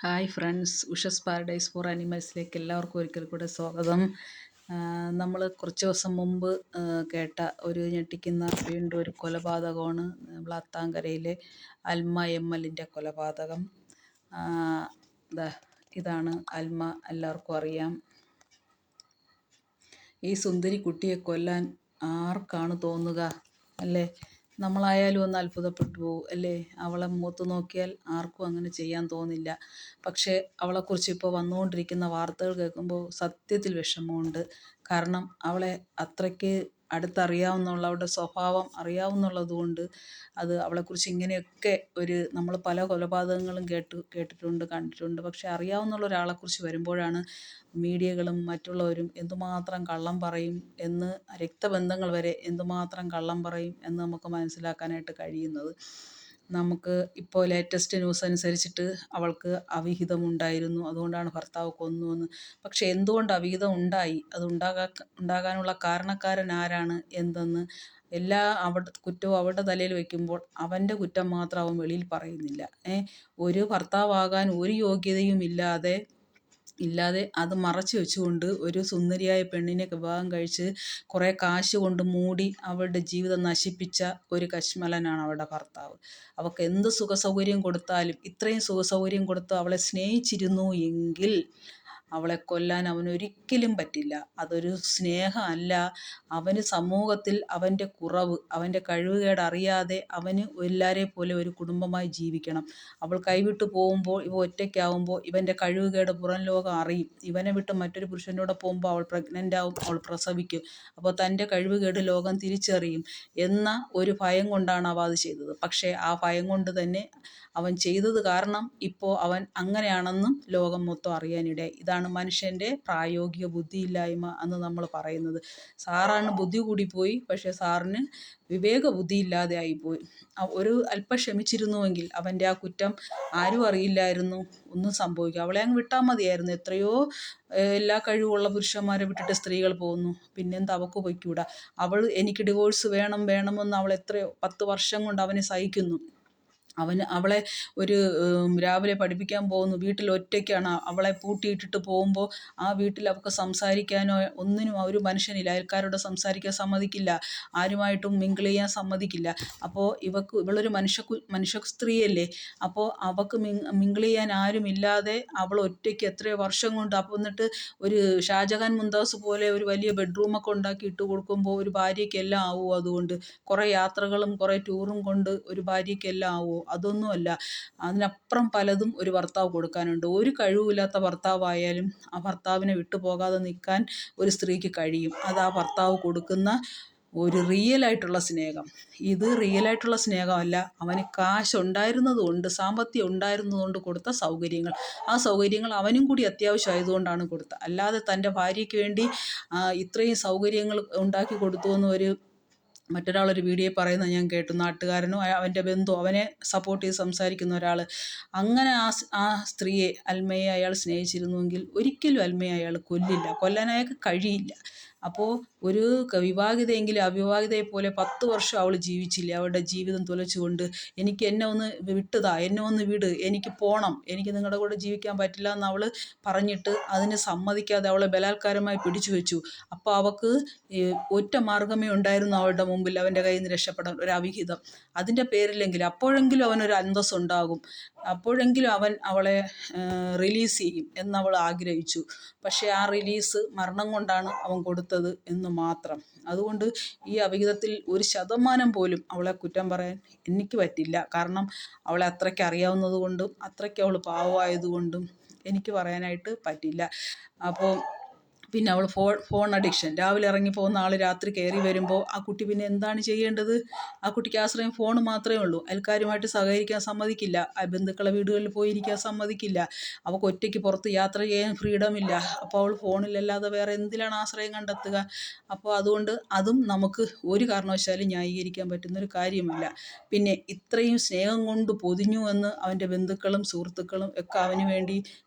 Hi friends, ഉഷസ് paradise four അനിമൽസിലേക്ക് എല്ലാവർക്കും ഒരിക്കൽ കൂടെ സ്വാഗതം. നമ്മൾ കുറച്ച് ദിവസം മുമ്പ് കേട്ട ഒരു ഞെട്ടിക്കുന്ന വീണ്ടും ഒരു കൊലപാതകമാണ് നമ്മൾ അത്താങ്കരയിലെ അൽമ എമ്മലിൻ്റെ കൊലപാതകം. ഇതാണ് അൽമ, എല്ലാവർക്കും അറിയാം. ഈ സുന്ദരി കുട്ടിയെ കൊല്ലാൻ ആർക്കാണ് തോന്നുക അല്ലേ? നമ്മളായാലും ഒന്ന് അത്ഭുതപ്പെട്ടു പോകും അല്ലേ? അവളെ മുഖത്ത് നോക്കിയാൽ ആർക്കും അങ്ങനെ ചെയ്യാൻ തോന്നില്ല. പക്ഷേ അവളെക്കുറിച്ച് ഇപ്പോൾ വന്നുകൊണ്ടിരിക്കുന്ന വാർത്തകൾ കേൾക്കുമ്പോൾ സത്യത്തിൽ വിഷമമുണ്ട്. കാരണം അവളെ അത്രയ്ക്ക് അടുത്തറിയാവുന്നുള്ള, അവളുടെ സ്വഭാവം അറിയാവുന്നുള്ളത് കൊണ്ട് അത് അവളെക്കുറിച്ച് ഇങ്ങനെയൊക്കെ നമ്മൾ പല കൊലപാതകങ്ങളും കേട്ടിട്ടുണ്ട്, കണ്ടിട്ടുണ്ട്. പക്ഷെ അറിയാവുന്നുള്ള ഒരാളെക്കുറിച്ച് വരുമ്പോഴാണ് മീഡിയകളും മറ്റുള്ളവരും എന്തുമാത്രം കള്ളം പറയും എന്ന്, രക്തബന്ധങ്ങൾ വരെ എന്തുമാത്രം കള്ളം പറയും എന്ന് നമുക്ക് മനസ്സിലാക്കാനായിട്ട് കഴിയുന്നത്. നമുക്ക് ഇപ്പോൾ ലേറ്റസ്റ്റ് ന്യൂസ് അനുസരിച്ചിട്ട് അവൾക്ക് അവിഹിതമുണ്ടായിരുന്നു, അതുകൊണ്ടാണ് ഭർത്താവ് കൊന്നുവെന്ന്. പക്ഷെ എന്തുകൊണ്ട് അവിഹിതം ഉണ്ടായി, അത് ഉണ്ടാകാനുള്ള കാരണക്കാരൻ ആരാണ് എന്തെന്ന് കുറ്റവും അവരുടെ തലയിൽ വയ്ക്കുമ്പോൾ അവൻ്റെ കുറ്റം മാത്രം അവൻ വെളിയിൽ പറയുന്നില്ല. ഒരു ഭർത്താവാകാൻ ഒരു യോഗ്യതയും ഇല്ലാതെ അത് മറച്ചു വെച്ചുകൊണ്ട് ഒരു സുന്ദരിയായ പെണ്ണിനെ വിവാഹം കഴിച്ച് കുറേ കാശ് കൊണ്ട് മൂടി അവളുടെ ജീവിതം നശിപ്പിച്ച ഒരു കശ്മലനാണ് അവളുടെ ഭർത്താവ്. അവൾക്ക് എന്ത് സുഖസൗകര്യം കൊടുത്താലും, ഇത്രയും സുഖസൗകര്യം കൊടുത്ത് അവളെ സ്നേഹിച്ചിരുന്നു എങ്കിൽ അവളെ കൊല്ലാൻ അവനൊരിക്കലും പറ്റില്ല. അതൊരു സ്നേഹമല്ല. അവന് സമൂഹത്തിൽ അവൻ്റെ കുറവ്, അവൻ്റെ കഴിവുകേട് അറിയാതെ അവന് എല്ലാവരെ പോലെ ഒരു കുടുംബമായി ജീവിക്കണം. അവൾ കൈവിട്ട് പോകുമ്പോൾ, ഇവ ഒറ്റയ്ക്കാവുമ്പോൾ ഇവൻ്റെ കഴിവുകേട് പുറം ലോകം അറിയും. ഇവനെ വിട്ട് മറ്റൊരു പുരുഷൻ്റെ കൂടെ പോകുമ്പോൾ അവൾ പ്രഗ്നൻ്റ് ആവും, അവൾ പ്രസവിക്കും. അപ്പോൾ തൻ്റെ കഴിവുകേട് ലോകം തിരിച്ചറിയും എന്ന ഒരു ഭയം കൊണ്ടാണ് അവ അത് ചെയ്തത്. പക്ഷേ ആ ഭയം കൊണ്ട് തന്നെ അവൻ ചെയ്തത് കാരണം ഇപ്പോൾ അവൻ അങ്ങനെയാണെന്നും ലോകം മൊത്തം അറിയാനിടയായി. ഇതാണ് മനുഷ്യൻ്റെ പ്രായോഗിക ബുദ്ധിയില്ലായ്മ എന്ന് നമ്മൾ പറയുന്നത്. സാറാണ് ബുദ്ധി കൂടിപ്പോയി, പക്ഷേ സാറിന് വിവേക ബുദ്ധി ഇല്ലാതെ ആയിപ്പോയി. ഒരു അല്പം ക്ഷമിച്ചിരുന്നുവെങ്കിൽ അവൻ്റെ ആ കുറ്റം ആരും അറിയില്ലായിരുന്നു, ഒന്നും സംഭവിക്കും. അവളെ അങ്ങ് വിട്ടാൽ മതിയായിരുന്നു. എത്രയോ എല്ലാ കഴിവുള്ള പുരുഷന്മാരെ വിട്ടിട്ട് സ്ത്രീകൾ പോകുന്നു. പിന്നെന്താ അവൾക്ക് പൊയ്ക്കൂടാ? എനിക്ക് ഡിവോഴ്സ് വേണമെന്ന് അവൾ എത്രയോ 10 വർഷം കൊണ്ട് അവനെ സഹിക്കുന്നു. അവളെ രാവിലെ പഠിപ്പിക്കാൻ പോകുന്നു, വീട്ടിൽ ഒറ്റയ്ക്കാണ്. അവളെ പൂട്ടിയിട്ടിട്ട് പോകുമ്പോൾ ആ വീട്ടിൽ അവൾക്ക് സംസാരിക്കാനോ ഒന്നിനും ഒരു മനുഷ്യനില്ല. അയൽക്കാരോട് സംസാരിക്കാൻ സമ്മതിക്കില്ല, ആരുമായിട്ടും മിങ്കിൾ ചെയ്യാൻ സമ്മതിക്കില്ല. അപ്പോൾ ഇവളൊരു മനുഷ്യ സ്ത്രീയല്ലേ. അപ്പോൾ അവൾക്ക് മിങ്കിൾ ചെയ്യാൻ ആരുമില്ലാതെ അവൾ ഒറ്റയ്ക്ക് എത്രയോ വർഷം കൊണ്ട്. അപ്പോൾ എന്നിട്ട് ഒരു ഷാജഹാൻ മുംതാസ് പോലെ ഒരു വലിയ ബെഡ്റൂമൊക്കെ ഉണ്ടാക്കി ഇട്ട് കൊടുക്കുമ്പോൾ ഒരു ഭാര്യയ്ക്കെല്ലാം ആവുമോ? അതുകൊണ്ട് കുറേ യാത്രകളും കുറേ ടൂറും കൊണ്ട് ഒരു ഭാര്യയ്ക്കെല്ലാം ആവുമോ? അതൊന്നുമല്ല. അതിനപ്പുറം പലതും ഒരു ഭർത്താവ് കൊടുക്കാനുണ്ട്. ഒരു കഴിവുമില്ലാത്ത ഭർത്താവായാലും ആ ഭർത്താവിനെ വിട്ടുപോകാതെ നിൽക്കാൻ ഒരു സ്ത്രീക്ക് കഴിയും. അത് ആ ഭർത്താവ് കൊടുക്കുന്ന ഒരു റിയലായിട്ടുള്ള സ്നേഹം. ഇത് റിയലായിട്ടുള്ള സ്നേഹമല്ല, അവന് കാശുണ്ടായിരുന്നതുകൊണ്ട്, സാമ്പത്തികം ഉണ്ടായിരുന്നതുകൊണ്ട് കൊടുത്ത സൗകര്യങ്ങൾ. ആ സൗകര്യങ്ങൾ അവനും കൂടി അത്യാവശ്യമായതുകൊണ്ടാണ് കൊടുത്തത്. അല്ലാതെ തൻ്റെ ഭാര്യയ്ക്ക് വേണ്ടി ഇത്രയും സൗകര്യങ്ങൾ ഉണ്ടാക്കി കൊടുത്തു എന്ന് മറ്റൊരാളൊരു വീഡിയോ പറയുന്നത് ഞാൻ കേട്ടു. നാട്ടുകാരനോ അവൻ്റെ ബന്ധു, അവനെ സപ്പോർട്ട് ചെയ്ത് സംസാരിക്കുന്ന ഒരാൾ. അങ്ങനെ ആ സ്ത്രീയെ, അൽമയെ അയാൾ സ്നേഹിച്ചിരുന്നുവെങ്കിൽ ഒരിക്കലും അൽമയെ അയാൾ കൊല്ലാൻ അയാൾക്ക് കഴിയില്ല. അപ്പോൾ ഒരു വിവാഹിതയെങ്കിലും അവിവാഹിതയെ പോലെ 10 വർഷം അവൾ ജീവിച്ചില്ലേ, അവളുടെ ജീവിതം തുലച്ചുകൊണ്ട്. എന്നെ ഒന്ന് വിട്ടുതാ, എന്നെ ഒന്ന് വിട്, എനിക്ക് പോകണം, എനിക്ക് നിങ്ങളുടെ കൂടെ ജീവിക്കാൻ പറ്റില്ല എന്ന് അവൾ പറഞ്ഞിട്ട് അതിന് സമ്മതിക്കാതെ അവളെ ബലാത്കാരമായി പിടിച്ചു വെച്ചു. അപ്പോൾ അവൾക്ക് ഒറ്റ മാർഗമേ ഉണ്ടായിരുന്നു അവളുടെ മുമ്പിൽ, അവൻ്റെ കയ്യിൽ നിന്ന് രക്ഷപ്പെടാൻ, ഒരു അവിഹിതം. അതിൻ്റെ പേരിലെങ്കിലും അപ്പോഴെങ്കിലും അവനൊരു അന്തസ്സുണ്ടാകും, അപ്പോഴെങ്കിലും അവൻ അവളെ റിലീസ് ചെയ്യും എന്നവൾ ആഗ്രഹിച്ചു. പക്ഷേ ആ റിലീസ് മരണം കൊണ്ടാണ് അവൻ കൊടുത്തത് എന്ന് മാത്രം. അതുകൊണ്ട് ഈ അവിഹിതത്തിൽ 1% പോലും അവളെ കുറ്റം പറയാൻ എനിക്ക് പറ്റില്ല. കാരണം അവളെ അത്രയ്ക്ക് അറിയാവുന്നത് കൊണ്ടും അത്രയ്ക്ക് അവൾ പാവമായതുകൊണ്ടും എനിക്ക് പറയാനായിട്ട് പറ്റില്ല. അപ്പോൾ പിന്നെ അവൾ ഫോൺ അഡിക്ഷൻ. രാവിലെ ഇറങ്ങി പോകുന്ന ആൾ രാത്രി കയറി വരുമ്പോൾ ആ കുട്ടി പിന്നെ എന്താണ് ചെയ്യേണ്ടത്? ആ കുട്ടിക്ക് ആശ്രയം ഫോൺ മാത്രമേ ഉള്ളൂ. അയൽക്കാരുമായിട്ട് സഹകരിക്കാൻ സമ്മതിക്കില്ല, ബന്ധുക്കളെ വീടുകളിൽ പോയിരിക്കാൻ സമ്മതിക്കില്ല. അവൾക്ക് ഒറ്റയ്ക്ക് പുറത്ത് യാത്ര ചെയ്യാൻ ഫ്രീഡമില്ല. അപ്പോൾ അവൾ ഫോണിലല്ലാതെ വേറെ എന്തിലാണ് ആശ്രയം കണ്ടെത്തുക? അപ്പോൾ അതുകൊണ്ട് അതും നമുക്ക് ഒരു കാരണവശാലും ന്യായീകരിക്കാൻ പറ്റുന്നൊരു കാര്യമല്ല. പിന്നെ ഇത്രയും സ്നേഹം കൊണ്ട് പൊതിഞ്ഞു എന്ന് അവൻ്റെ ബന്ധുക്കളും സുഹൃത്തുക്കളും ഒക്കെ അവന് വേണ്ടി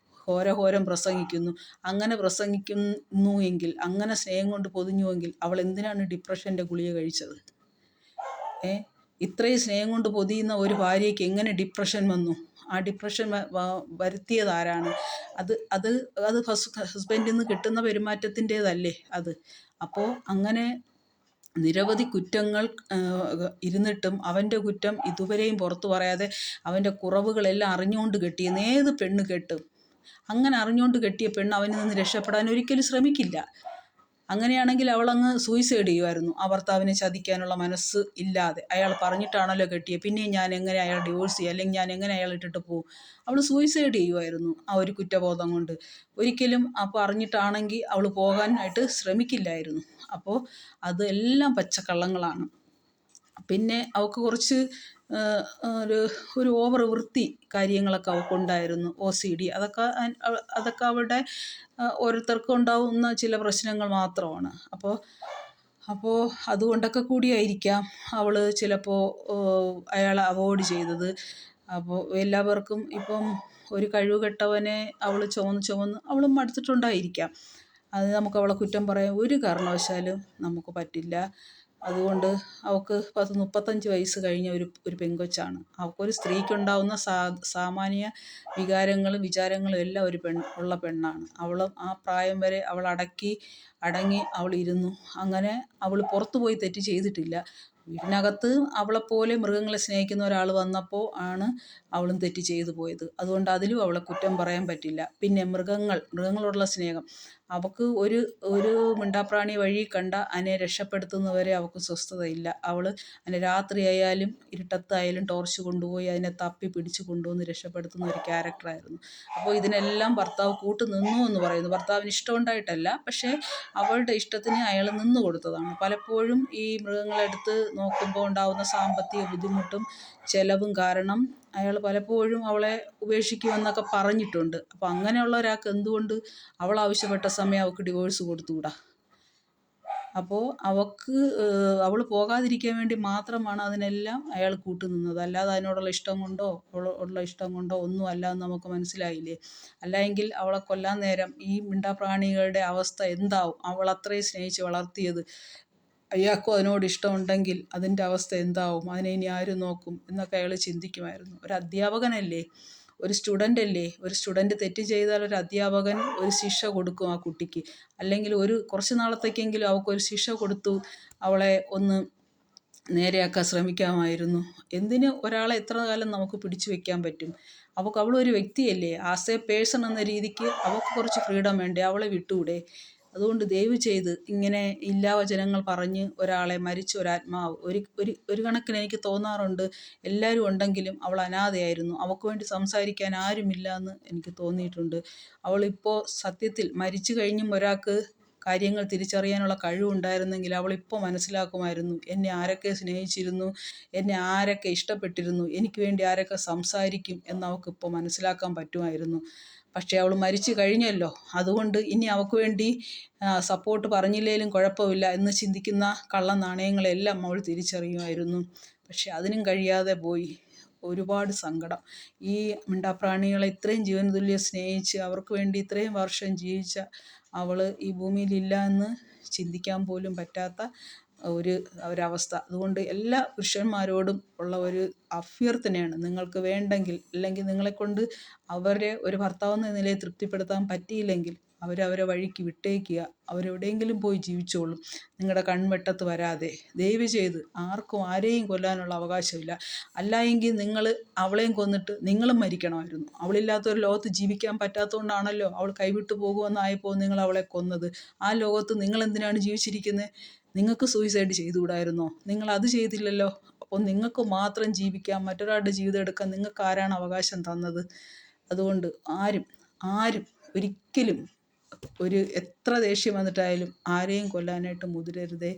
ഘോരഘോരം പ്രസംഗിക്കുന്നു. അങ്ങനെ പ്രസംഗിക്കുന്നു എങ്കിൽ, അങ്ങനെ സ്നേഹം കൊണ്ട് പൊതിഞ്ഞുവെങ്കിൽ അവൾ എന്തിനാണ് ഡിപ്രഷൻ്റെ ഗുളിക കഴിച്ചത്? ഇത്രയും സ്നേഹം കൊണ്ട് പൊതിയുന്ന ഒരു ഭാര്യയ്ക്ക് എങ്ങനെ ഡിപ്രഷൻ വന്നു? ആ ഡിപ്രഷൻ വരുത്തിയത് ആരാണ്? അത് അത് അത് ഹസ്ബൻഡിൽ നിന്ന് കിട്ടുന്ന പെരുമാറ്റത്തിൻ്റേതല്ലേ അത്? അപ്പോൾ അങ്ങനെ നിരവധി കുറ്റങ്ങൾ ഇരുന്നിട്ടും അവൻ്റെ കുറ്റം ഇതുവരെയും പുറത്തു പറയാതെ അവൻ്റെ കുറവുകളെല്ലാം അറിഞ്ഞുകൊണ്ട് കെട്ടിയെന്ന് ഏത് പെണ്ണ് കെട്ടും? അങ്ങനെ അറിഞ്ഞുകൊണ്ട് കെട്ടിയ പെണ്ണ് അവനിൽ നിന്ന് രക്ഷപ്പെടാൻ ഒരിക്കലും ശ്രമിക്കില്ല. അങ്ങനെയാണെങ്കിൽ അവളങ്ങ് സൂയിസൈഡ് ചെയ്യുമായിരുന്നു, ആ ഭർത്താവിനെ ചതിക്കാനുള്ള മനസ്സ് ഇല്ലാതെ. അയാൾ പറഞ്ഞിട്ടാണല്ലോ കെട്ടിയത്, പിന്നെയും ഞാൻ എങ്ങനെ അയാൾ ഡിവോഴ്സ് ചെയ്യുക, അല്ലെങ്കിൽ ഞാൻ എങ്ങനെ അയാൾ ഇട്ടിട്ട് പോകും? അവൾ സൂയിസൈഡ് ചെയ്യുമായിരുന്നു ആ ഒരു കുറ്റബോധം കൊണ്ട്. ഒരിക്കലും അപ്പോൾ അറിഞ്ഞിട്ടാണെങ്കിൽ അവൾ പോകാനായിട്ട് ശ്രമിക്കില്ലായിരുന്നു. അപ്പോൾ അതെല്ലാം പച്ചക്കള്ളങ്ങളാണ്. പിന്നെ അവൾക്ക് കുറച്ച് ഒരു ഒരു ഓവർ വൃത്തി കാര്യങ്ങളൊക്കെ അവൾക്കുണ്ടായിരുന്നു, OCD. അതൊക്കെ അവളുടെ ഓരോരുത്തർക്കും ഉണ്ടാവുന്ന ചില പ്രശ്നങ്ങൾ മാത്രമാണ്. അപ്പോൾ അതുകൊണ്ടൊക്കെ കൂടിയായിരിക്കാം അവൾ ചിലപ്പോൾ അയാളെ അവോയ്ഡ് ചെയ്തത്. അപ്പോൾ എല്ലാവർക്കും ഇപ്പം ഒരു കഴിവുകെട്ടവനെ അവൾ ചുമന്ന് അവളും മടുത്തിട്ടുണ്ടായിരിക്കാം. അത് നമുക്ക് അവളെ കുറ്റം പറയാൻ ഒരു കാരണവശാലും നമുക്ക് പറ്റില്ല. അതുകൊണ്ട് അവൾക്ക് 35 വയസ്സ് കഴിഞ്ഞ ഒരു പെങ്കൊച്ചാണ്. അവൾക്കൊരു സ്ത്രീക്കുണ്ടാവുന്ന സാമാന്യ വികാരങ്ങളും വിചാരങ്ങളും എല്ലാം ഉള്ള പെണ്ണാണ്. അവളും ആ പ്രായം വരെ അവൾ അടങ്ങി അവൾ ഇരുന്നു. അങ്ങനെ അവൾ പുറത്തു പോയി തെറ്റ് ചെയ്തിട്ടില്ല. വീടിനകത്ത് അവളെപ്പോലെ മൃഗങ്ങളെ സ്നേഹിക്കുന്ന ഒരാൾ വന്നപ്പോൾ ആണ് അവളും തെറ്റ് ചെയ്തു പോയത്. അതുകൊണ്ട് അതിലും അവളെ കുറ്റം പറയാൻ പറ്റില്ല. പിന്നെ മൃഗങ്ങളോടുള്ള സ്നേഹം, അവൾക്ക് ഒരു മിണ്ടാപ്രാണി വഴി കണ്ട അതിനെ രക്ഷപ്പെടുത്തുന്നവരെ അവൾക്ക് സ്വസ്ഥതയില്ല. അവൾ അതിനെ രാത്രിയായാലും ഇരുട്ടത്തായാലും ടോർച്ച് കൊണ്ടുപോയി അതിനെ തപ്പി പിടിച്ച് കൊണ്ടുവന്ന് രക്ഷപ്പെടുത്തുന്ന ഒരു ക്യാരക്ടറായിരുന്നു. അപ്പോൾ ഇതിനെല്ലാം ഭർത്താവ് കൂട്ട് നിന്നു എന്ന് പറയുന്നു. ഭർത്താവിന് ഇഷ്ടമുണ്ടായിട്ടല്ല, പക്ഷേ അവളുടെ ഇഷ്ടത്തിന് അയാൾ നിന്നു കൊടുത്തതാണ്. പലപ്പോഴും ഈ മൃഗങ്ങളെടുത്ത് നോക്കുമ്പോൾ ഉണ്ടാകുന്ന സാമ്പത്തിക ബുദ്ധിമുട്ടും ചെലവും കാരണം അയാൾ പലപ്പോഴും അവളെ ഉപേക്ഷിക്കുമെന്നൊക്കെ പറഞ്ഞിട്ടുണ്ട്. അപ്പോൾ അങ്ങനെയുള്ള ഒരാൾക്ക് എന്തുകൊണ്ട് അവൾ ആവശ്യപ്പെട്ട സമയം അവൾക്ക് ഡിവോഴ്സ് കൊടുത്തുകൂടാ? അപ്പോൾ അവൾ പോകാതിരിക്കാൻ വേണ്ടി മാത്രമാണ് അതിനെല്ലാം അയാൾ കൂട്ടുനിന്നത്. അല്ലാതെ അതിനോടുള്ള ഇഷ്ടം കൊണ്ടോ അവളോടുള്ള ഇഷ്ടം കൊണ്ടോ ഒന്നും അല്ല എന്ന് നമുക്ക് മനസ്സിലായില്ലേ? അല്ലെങ്കിൽ അവളെ കൊല്ലാൻ നേരം ഈ മിണ്ടാപ്രാണികളുടെ അവസ്ഥ എന്താവും? അവൾ അത്രയും സ്നേഹിച്ച് വളർത്തിയത്, അയാൾക്കും അതിനോട് ഇഷ്ടമുണ്ടെങ്കിൽ അതിൻ്റെ അവസ്ഥ എന്താവും? അതിനെ ഇനി ആര് നോക്കും എന്നൊക്കെ അയാൾ ചിന്തിക്കുമായിരുന്നു. ഒരു അധ്യാപകനല്ലേ, ഒരു സ്റ്റുഡൻ്റ് അല്ലേ? ഒരു സ്റ്റുഡൻറ്റ് തെറ്റ് ചെയ്താൽ ഒരു അധ്യാപകൻ ഒരു ശിക്ഷ കൊടുക്കും ആ കുട്ടിക്ക്. അല്ലെങ്കിൽ കുറച്ച് നാളത്തേക്കെങ്കിലും അവൾക്കൊരു ശിക്ഷ കൊടുത്തു അവളെ ഒന്ന് നേരെയാക്കാൻ ശ്രമിക്കാമായിരുന്നു. എന്തിന് ഒരാളെ എത്ര കാലം നമുക്ക് പിടിച്ചു വെക്കാൻ പറ്റും? അവളൊരു വ്യക്തിയല്ലേ, ആസ് എ പേഴ്സൺ എന്ന രീതിക്ക് അവൾക്ക് കുറച്ച് ഫ്രീഡം വേണ്ടേ? അവളെ വിട്ടുകൂടെ? അതുകൊണ്ട് ദയവ് ചെയ്ത് ഇങ്ങനെ ഇല്ലാവചനങ്ങൾ പറഞ്ഞ് ഒരാളെ, മരിച്ച ഒരാത്മാവ്, ഒരു കണക്കിന് എനിക്ക് തോന്നാറുണ്ട് എല്ലാവരും ഉണ്ടെങ്കിലും അവൾ അനാഥയായിരുന്നു, അവൾക്ക് വേണ്ടി സംസാരിക്കാൻ ആരുമില്ല എന്ന് എനിക്ക് തോന്നിയിട്ടുണ്ട്. അവളിപ്പോൾ സത്യത്തിൽ മരിച്ചു കഴിഞ്ഞും ഒരാൾക്ക് കാര്യങ്ങൾ തിരിച്ചറിയാനുള്ള കഴിവുണ്ടായിരുന്നെങ്കിൽ അവളിപ്പോൾ മനസ്സിലാക്കുമായിരുന്നു, എന്നെ ആരൊക്കെ സ്നേഹിച്ചിരുന്നു, എന്നെ ആരൊക്കെ ഇഷ്ടപ്പെട്ടിരുന്നു, എനിക്ക് വേണ്ടി ആരൊക്കെ സംസാരിക്കും എന്ന് അവൾക്കിപ്പോൾ മനസ്സിലാക്കാൻ പറ്റുമായിരുന്നു. പക്ഷേ അവൾ മരിച്ചു കഴിഞ്ഞല്ലോ, അതുകൊണ്ട് ഇനി അവൾക്ക് വേണ്ടി സപ്പോർട്ട് പറഞ്ഞില്ലേലും കുഴപ്പമില്ല എന്ന് ചിന്തിക്കുന്ന കള്ള നാണയങ്ങളെല്ലാം അവൾ തിരിച്ചറിയുമായിരുന്നു. പക്ഷെ അതിനും കഴിയാതെ പോയി. ഒരുപാട് സങ്കടം. ഈ മിണ്ടാപ്രാണികളെ ഇത്രയും ജീവൻ തുല്യം സ്നേഹിച്ച് അവർക്ക് വേണ്ടി ഇത്രയും വർഷം ജീവിച്ച അവൾ ഈ ഭൂമിയിലില്ല എന്ന് ചിന്തിക്കാൻ പോലും പറ്റാത്ത ഒരവസ്ഥ. അതുകൊണ്ട് എല്ലാ പുരുഷന്മാരോടും ഉള്ള ഒരു അഭ്യർത്ഥനയാണ്, നിങ്ങൾക്ക് വേണ്ടെങ്കിൽ, അല്ലെങ്കിൽ നിങ്ങളെക്കൊണ്ട് അവരെ ഒരു ഭർത്താവെന്ന നിലയിൽ തൃപ്തിപ്പെടുത്താൻ പറ്റിയില്ലെങ്കിൽ അവരവരെ വഴിക്ക് വിട്ടേക്കുക. അവരെവിടെയെങ്കിലും പോയി ജീവിച്ചോളും, നിങ്ങളുടെ കൺവെട്ടത്ത് വരാതെ. ദയവ് ചെയ്ത് ആർക്കും ആരെയും കൊല്ലാനുള്ള അവകാശമില്ല. അല്ല എങ്കിൽ നിങ്ങൾ അവളെയും കൊന്നിട്ട് നിങ്ങളും മരിക്കണമായിരുന്നു. അവളില്ലാത്തൊരു ലോകത്ത് ജീവിക്കാൻ പറ്റാത്തതുകൊണ്ടാണല്ലോ അവൾ കൈവിട്ടു പോകുമെന്നായപ്പോൾ നിങ്ങൾ അവളെ കൊന്നത്. ആ ലോകത്ത് നിങ്ങളെന്തിനാണ് ജീവിച്ചിരിക്കുന്നത്? നിങ്ങൾക്ക് സൂയിസൈഡ് ചെയ്തുകൂടായിരുന്നോ? നിങ്ങളത് ചെയ്തില്ലല്ലോ. അപ്പോൾ നിങ്ങൾക്ക് മാത്രം ജീവിക്കാം, മറ്റൊരാളുടെ ജീവിതം എടുക്കാൻ നിങ്ങൾക്ക് ആരാണ് അവകാശം തന്നത്? അതുകൊണ്ട് ആരും ഒരിക്കലും എത്ര ദേഷ്യം വന്നിട്ടായാലും ആരെയും കൊല്ലാനായിട്ട് മുതിരരുതേ.